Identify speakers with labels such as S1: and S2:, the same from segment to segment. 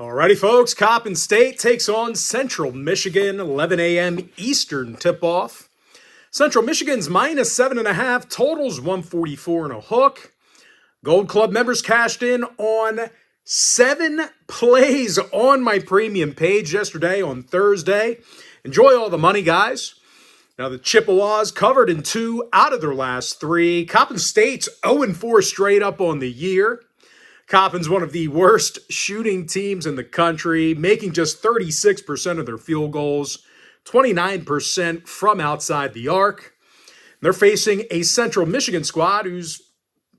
S1: Alrighty, folks. Coppin State takes on Central Michigan, 11 a.m. Eastern tip-off. Central Michigan's minus 7.5, totals 144 and a hook. Gold Club members cashed in on 7 plays on my premium page yesterday on Thursday. Enjoy all the money, guys. Now, the Chippewas covered in 2 out of their last 3. Coppin State's 0-4 straight up on the year. Coppin's one of the worst shooting teams in the country, making just 36% of their field goals, 29% from outside the arc. They're facing a Central Michigan squad who's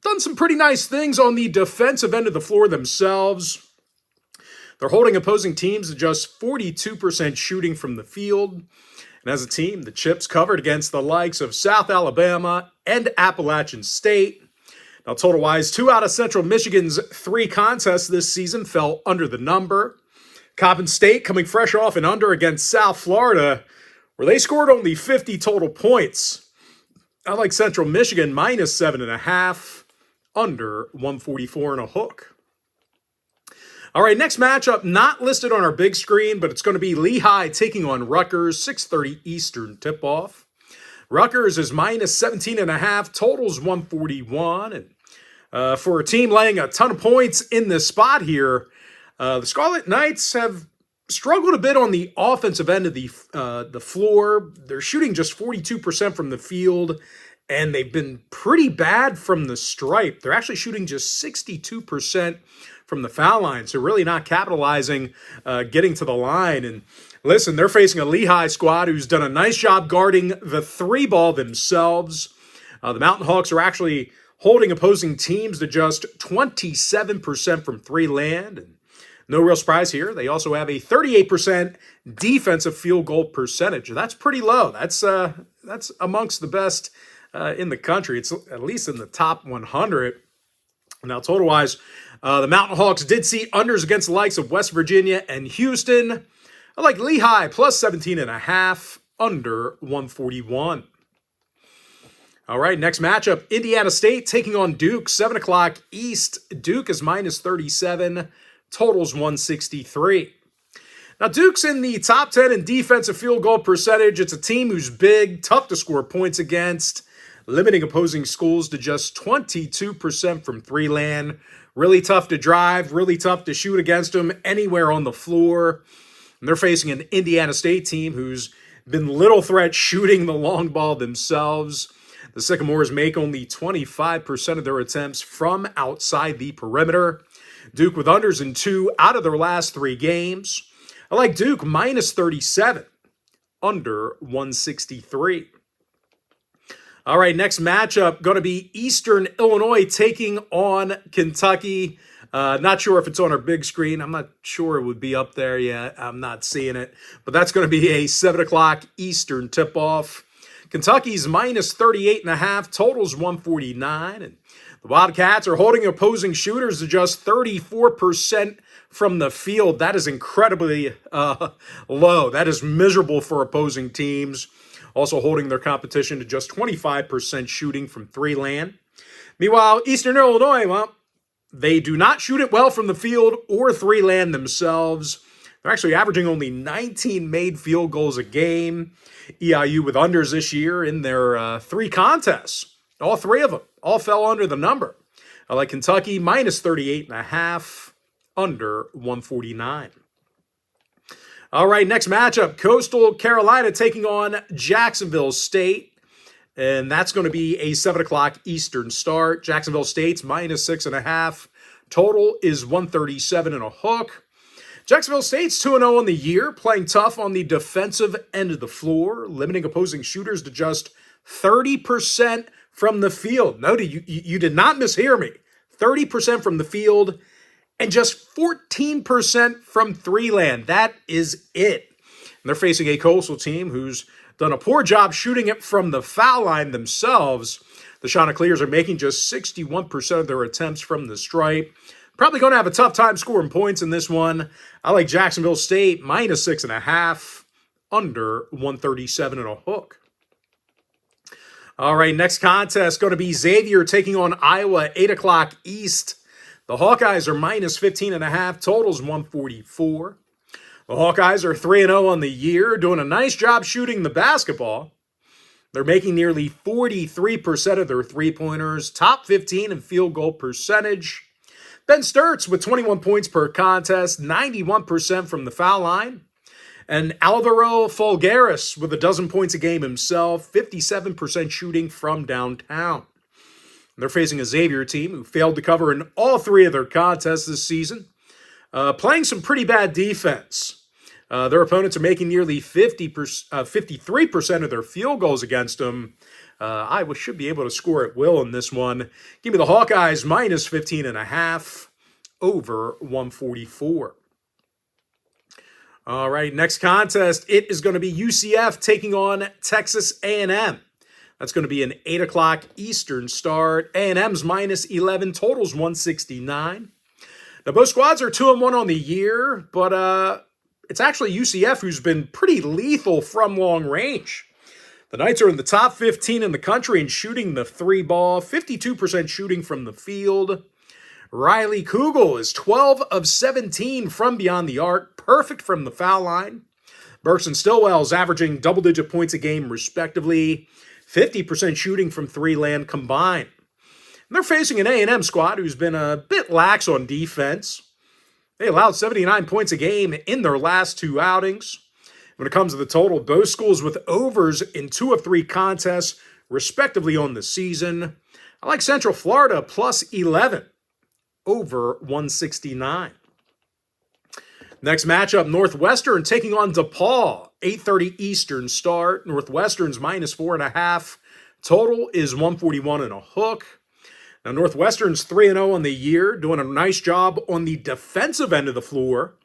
S1: done some pretty nice things on the defensive end of the floor themselves. They're holding opposing teams to just 42% shooting from the field. And as a team, the Chips covered against the likes of South Alabama and Appalachian State. Now, total-wise, 2 out of Central Michigan's 3 contests this season fell under the number. Coppin State coming fresh off an under against South Florida, where they scored only 50 total points. I like Central Michigan minus 7.5, under 144 and a hook. All right, next matchup, not listed on our big screen, but it's going to be Lehigh taking on Rutgers, 6:30 Eastern tip-off. Rutgers is minus 17.5, totals 141. And for a team laying a ton of points in this spot here, the Scarlet Knights have struggled a bit on the offensive end of the floor. They're shooting just 42% from the field, and they've been pretty bad from the stripe. They're actually shooting just 62% from the foul line, so really not capitalizing, getting to the line. And listen, they're facing a Lehigh squad who's done a nice job guarding the 3-ball themselves. The Mountain Hawks are actually holding opposing teams to just 27% from 3 land. And no real surprise here. They also have a 38% defensive field goal percentage. That's pretty low. That's amongst the best in the country. It's at least in the top 100. Now, total-wise, the Mountain Hawks did see unders against the likes of West Virginia and Houston. I like Lehigh plus 17.5, under 141. All right, next matchup, Indiana State taking on Duke, 7 o'clock East. Duke is minus 37, totals 163. Now, Duke's in the top 10 in defensive field goal percentage. It's a team who's big, tough to score points against, limiting opposing schools to just 22% from 3 land. Really tough to drive, really tough to shoot against them anywhere on the floor. And they're facing an Indiana State team who's been little threat shooting the long ball themselves. The Sycamores make only 25% of their attempts from outside the perimeter. Duke with unders in 2 out of their last 3 games. I like Duke minus 37, under 163. All right, next matchup going to be Eastern Illinois taking on Kentucky. Not sure if it's on our big screen. I'm not sure it would be up there yet. I'm not seeing it. But that's going to be a 7 o'clock Eastern tip-off. Kentucky's minus 38.5, totals 149. And the Wildcats are holding opposing shooters to just 34% from the field. That is incredibly low. That is miserable for opposing teams. Also holding their competition to just 25% shooting from 3 land. Meanwhile, Eastern Illinois, well, they do not shoot it well from the field or 3 land themselves. They're actually averaging only 19 made field goals a game. EIU with unders this year in their 3 contests. All 3 of them all fell under the number. I like Kentucky minus 38.5, under 149. All right, next matchup, Coastal Carolina taking on Jacksonville State. And that's going to be a 7 o'clock Eastern start. Jacksonville State's minus 6.5. Total is 137 and a hook. Jacksonville State's 2-0 on the year, playing tough on the defensive end of the floor, limiting opposing shooters to just 30% from the field. No, you did not mishear me. 30% from the field and just 14% from 3 land. That is it. And they're facing a Coastal team who's done a poor job shooting it from the foul line themselves. The Chanticleers are making just 61% of their attempts from the stripe. Probably going to have a tough time scoring points in this one. I like Jacksonville State minus 6.5, under 137 and a hook. All right, next contest going to be Xavier taking on Iowa, 8 o'clock East. The Hawkeyes are minus 15.5. Totals 144. The Hawkeyes are 3-0 on the year, doing a nice job shooting the basketball. They're making nearly 43% of their three-pointers, top 15 in field goal percentage. Ben Sturtz with 21 points per contest, 91% from the foul line. And Alvaro Folgueras with a dozen points a game himself, 57% shooting from downtown. They're facing a Xavier team who failed to cover in all three of their contests this season, playing some pretty bad defense. Their opponents are making nearly 53% of their field goals against them. Iowa should be able to score at will in this one. Give me the Hawkeyes minus 15.5 over 144. All right, next contest, it is going to be UCF taking on Texas A&M. That's going to be an 8 o'clock Eastern start. A&M's minus 11, totals 169. Now, both squads are 2-1 on the year, but it's actually UCF who's been pretty lethal from long range. The Knights are in the top 15 in the country in shooting the three ball, 52% shooting from the field. Riley Kugel is 12 of 17 from beyond the arc, perfect from the foul line. Burks and Stillwell's averaging double-digit points a game respectively, 50% shooting from three land combined. And they're facing an A&M squad who's been a bit lax on defense. They allowed 79 points a game in their last two outings. When it comes to the total, both schools with overs in 2 of 3 contests, respectively, on the season. I like Central Florida plus 11 over 169. Next matchup, Northwestern taking on DePaul, 8:30 Eastern start. Northwestern's minus 4.5. Total is 141 and a hook. Now, Northwestern's 3-0 on the year, doing a nice job on the defensive end of the floor.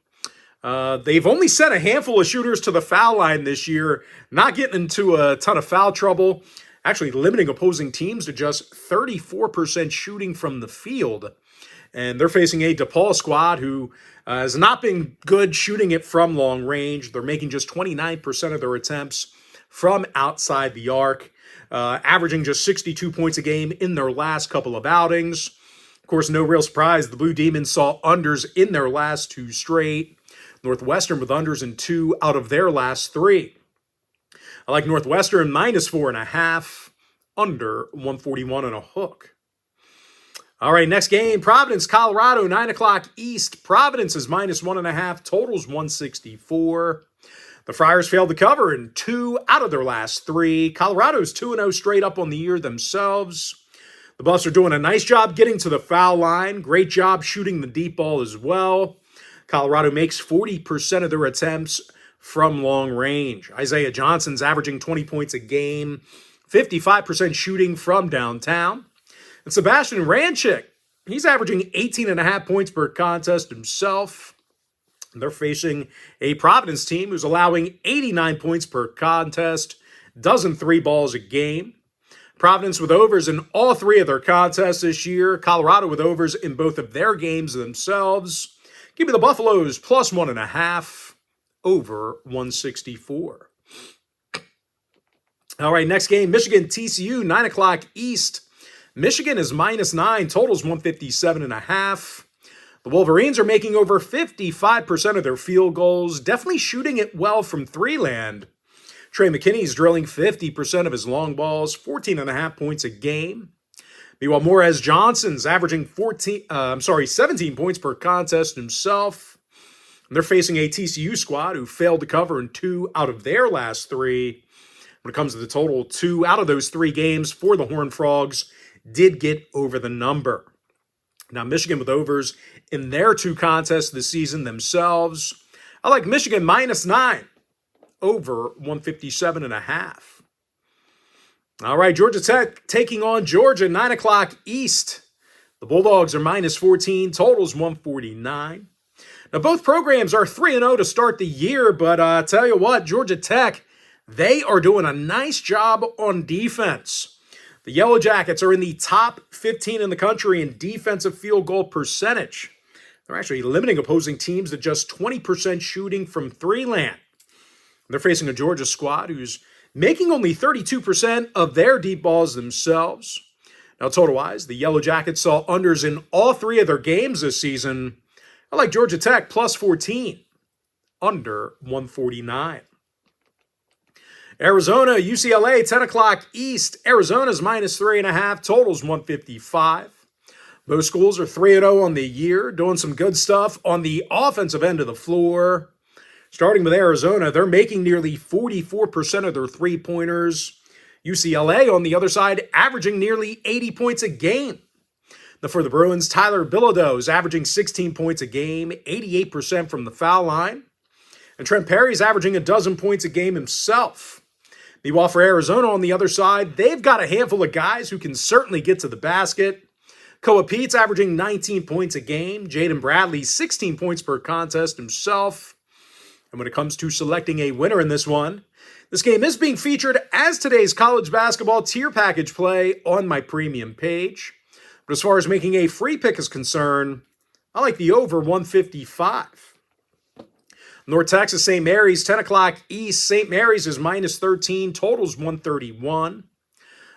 S1: They've only sent a handful of shooters to the foul line this year, not getting into a ton of foul trouble, actually limiting opposing teams to just 34% shooting from the field. And they're facing a DePaul squad who has not been good shooting it from long range. They're making just 29% of their attempts from outside the arc. Averaging just 62 points a game in their last couple of outings. Of course, no real surprise, the Blue Demons saw unders in their last 2 straight. Northwestern with unders in 2 out of their last 3. I like Northwestern minus 4.5, under 141 and a hook. All right, next game, Providence, Colorado, 9 o'clock East. Providence is minus 1.5, totals 164. The Friars failed to cover in 2 out of their last 3. Colorado's 2-0 straight up on the year themselves. The Buffs are doing a nice job getting to the foul line. Great job shooting the deep ball as well. Colorado makes 40% of their attempts from long range. Isaiah Johnson's averaging 20 points a game, 55% shooting from downtown. And Sebastian Ranchik, he's averaging 18.5 points per contest himself. They're facing a Providence team who's allowing 89 points per contest, dozen 3 balls a game. Providence with overs in all 3 of their contests this year. Colorado with overs in both of their games themselves. Give me the Buffaloes plus 1.5 over 164. All right, next game, Michigan TCU, 9 o'clock East. Michigan is minus 9, totals 157.5. The Wolverines are making over 55% of their field goals, definitely shooting it well from 3 land. Trey McKinney's drilling 50% of his long balls, 14.5 points a game. Meanwhile, Morez Johnson's averaging 17 points per contest himself. And they're facing a TCU squad who failed to cover in 2 out of their last 3. When it comes to the total, 2 out of those 3 games for the Horned Frogs did get over the number. Now, Michigan with overs in their 2 contests this season themselves. I like Michigan minus 9 over 157.5. All right, Georgia Tech taking on Georgia, 9 o'clock East. The Bulldogs are minus 14, totals 149. Now, both programs are 3-0 to start the year, but I tell you what, Georgia Tech, they are doing a nice job on defense. The Yellow Jackets are in the top 15 in the country in defensive field goal percentage. They're actually limiting opposing teams to just 20% shooting from 3 land. They're facing a Georgia squad who's making only 32% of their deep balls themselves. Now, total-wise, the Yellow Jackets saw unders in all 3 of their games this season. I like Georgia Tech plus 14, under 149. Arizona, UCLA, 10 o'clock East. Arizona's minus 3.5, totals 155. Both schools are 3-0 on the year, doing some good stuff on the offensive end of the floor. Starting with Arizona, they're making nearly 44% of their three-pointers. UCLA, on the other side, averaging nearly 80 points a game. Now for the Bruins, Tyler Bilodeau is averaging 16 points a game, 88% from the foul line. And Trent Perry's averaging a dozen points a game himself. Meanwhile, for Arizona on the other side, they've got a handful of guys who can certainly get to the basket. Koa Pete's averaging 19 points a game. Jaden Bradley, 16 points per contest himself. And when it comes to selecting a winner in this one, this game is being featured as today's college basketball tier package play on my premium page. But as far as making a free pick is concerned, I like the over 155. North Texas, St. Mary's, 10 o'clock East. St. Mary's is minus 13, totals 131.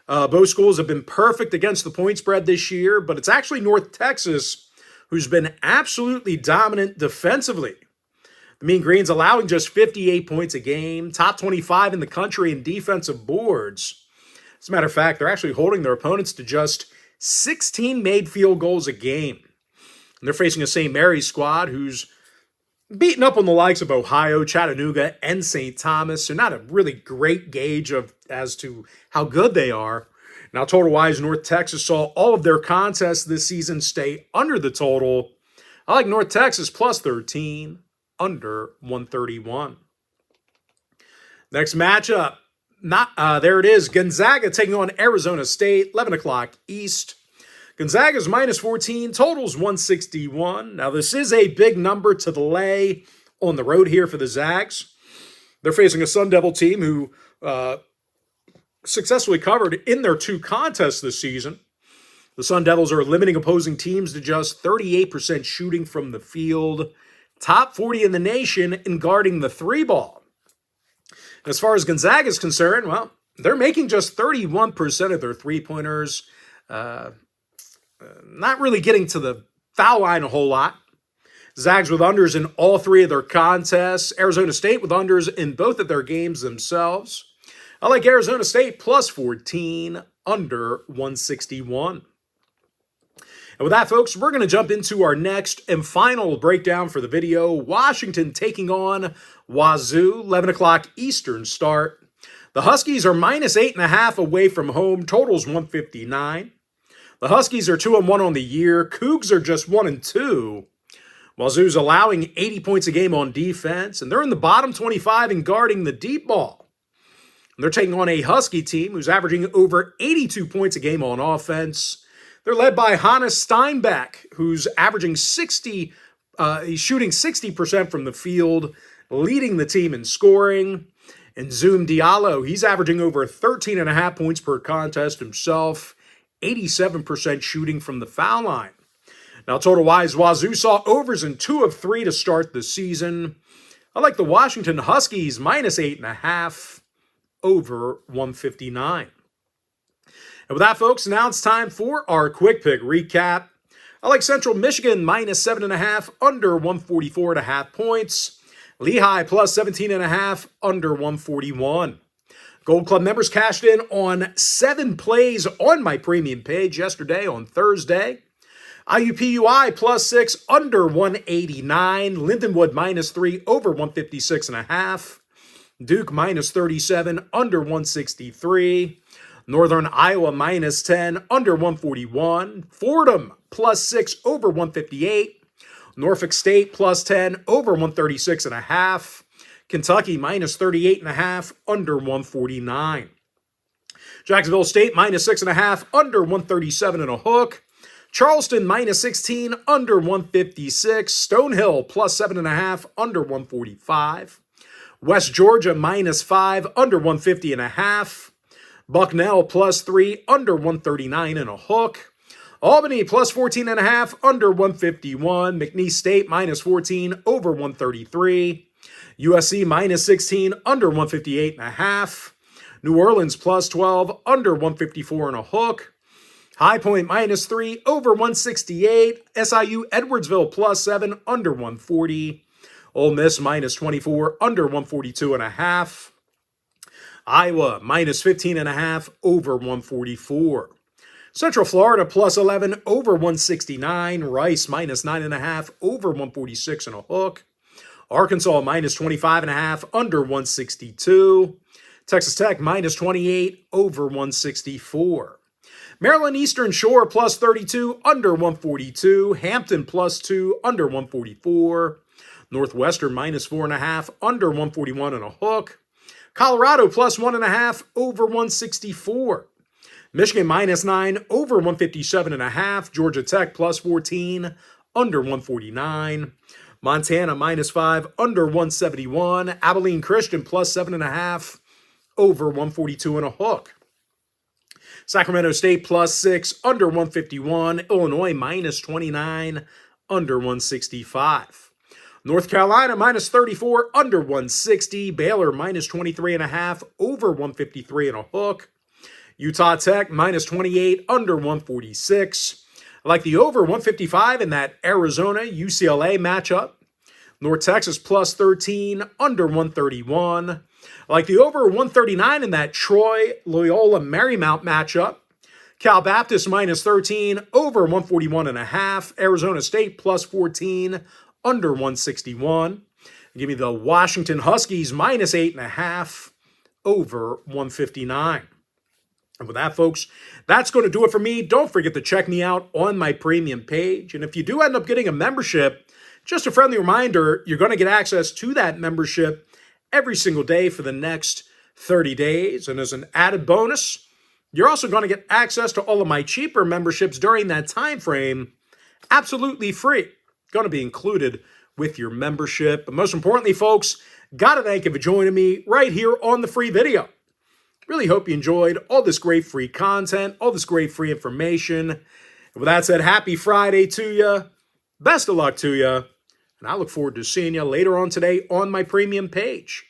S1: Both schools have been perfect against the point spread this year, but it's actually North Texas who's been absolutely dominant defensively. The Mean Green's allowing just 58 points a game, top 25 in the country in defensive boards. As a matter of fact, they're actually holding their opponents to just 16 made field goals a game. And they're facing a St. Mary's squad who's beaten up on the likes of Ohio, Chattanooga, and St. Thomas. So not a really great gauge as to how good they are. Now, total-wise, North Texas saw all of their contests this season stay under the total. I like North Texas plus 13, under 131. Next matchup, there it is. Gonzaga taking on Arizona State, 11 o'clock East. Gonzaga's minus 14, totals 161. Now, this is a big number to the lay on the road here for the Zags. They're facing a Sun Devil team who successfully covered in their 2 contests this season. The Sun Devils are limiting opposing teams to just 38% shooting from the field, top 40 in the nation in guarding the 3-ball. And as far as Gonzaga is concerned, well, they're making just 31% of their three-pointers. Not really getting to the foul line a whole lot. Zags with unders in all 3 of their contests. Arizona State with unders in both of their games themselves. I like Arizona State plus 14, under 161. And with that, folks, we're going to jump into our next and final breakdown for the video. Washington taking on Wazoo, 11 o'clock Eastern start. The Huskies are minus 8.5 away from home, totals 159. The Huskies are 2-1 on the year. Cougs are just 1-2. Wazoo's allowing 80 points a game on defense, and they're in the bottom 25 in guarding the deep ball. And they're taking on a Husky team who's averaging over 82 points a game on offense. They're led by Hannes Steinbeck, who's averaging 60. He's shooting 60% from the field, leading the team in scoring. And Zoom Diallo, he's averaging over 13.5 points per contest himself, 87% shooting from the foul line. Now, total-wise, Wazoo saw overs in 2 of 3 to start the season. I like the Washington Huskies minus 8.5, over 159. And with that, folks, now it's time for our quick pick recap. I like Central Michigan minus 7.5, under 144.5 points. Lehigh plus 17.5, under 141. Gold Club members cashed in on 7 plays on my premium page yesterday on Thursday. IUPUI plus 6, under 189. Lindenwood minus 3, over 156.5. Duke minus 37, under 163. Northern Iowa minus 10, under 141. Fordham plus 6, over 158. Norfolk State plus 10, over 136.5. Kentucky minus 38.5, under 149. Jacksonville State minus 6.5, under 137 and a hook. Charleston minus 16, under 156. Stonehill plus 7.5, under 145. West Georgia minus 5, under 150.5. Bucknell plus 3, under 139 and a hook. Albany plus 14.5, under 151. McNeese State minus 14, over 133. USC minus 16, under 158.5. New Orleans plus 12, under 154 and a hook. High Point -3 over 168. SIU Edwardsville +7 under 140. Ole Miss -24 under 142.5. Iowa -15.5 over 144. Central Florida +11 over 169. Rice -9.5 over 146 and a hook. Arkansas -25.5 under 162. Texas Tech -28 over 164. Maryland Eastern Shore +32 under 142. Hampton +2 under 144. Northwestern -4.5 under 141 and a hook. Colorado +1.5 over 164. Michigan -9 over 157.5. Georgia Tech +14 under 149. Montana -5 under 171. Abilene Christian +7.5 over 142 and a hook. Sacramento State +6 under 151. Illinois -29 under 165. North Carolina -34 under 160. Baylor -23.5 over 153 and a hook. Utah Tech -28 under 146. I like the over 155 in that Arizona-UCLA matchup. North Texas +13 under 131. I like the over 139 in that Troy-Loyola-Marymount matchup. Cal Baptist -13 over 141.5. Arizona State +14 under 161. Give me the Washington Huskies -8.5 over 159. And with that, folks, that's going to do it for me. Don't forget to check me out on my premium page. And if you do end up getting a membership, just a friendly reminder, you're going to get access to that membership every single day for the next 30 days. And as an added bonus, you're also going to get access to all of my cheaper memberships during that time frame, absolutely free. Going to be included with your membership. But most importantly, folks, got to thank you for joining me right here on the free video. Really hope you enjoyed all this great free content, all this great free information. And with that said, happy Friday to you. Best of luck to you. And I look forward to seeing you later on today on my premium page.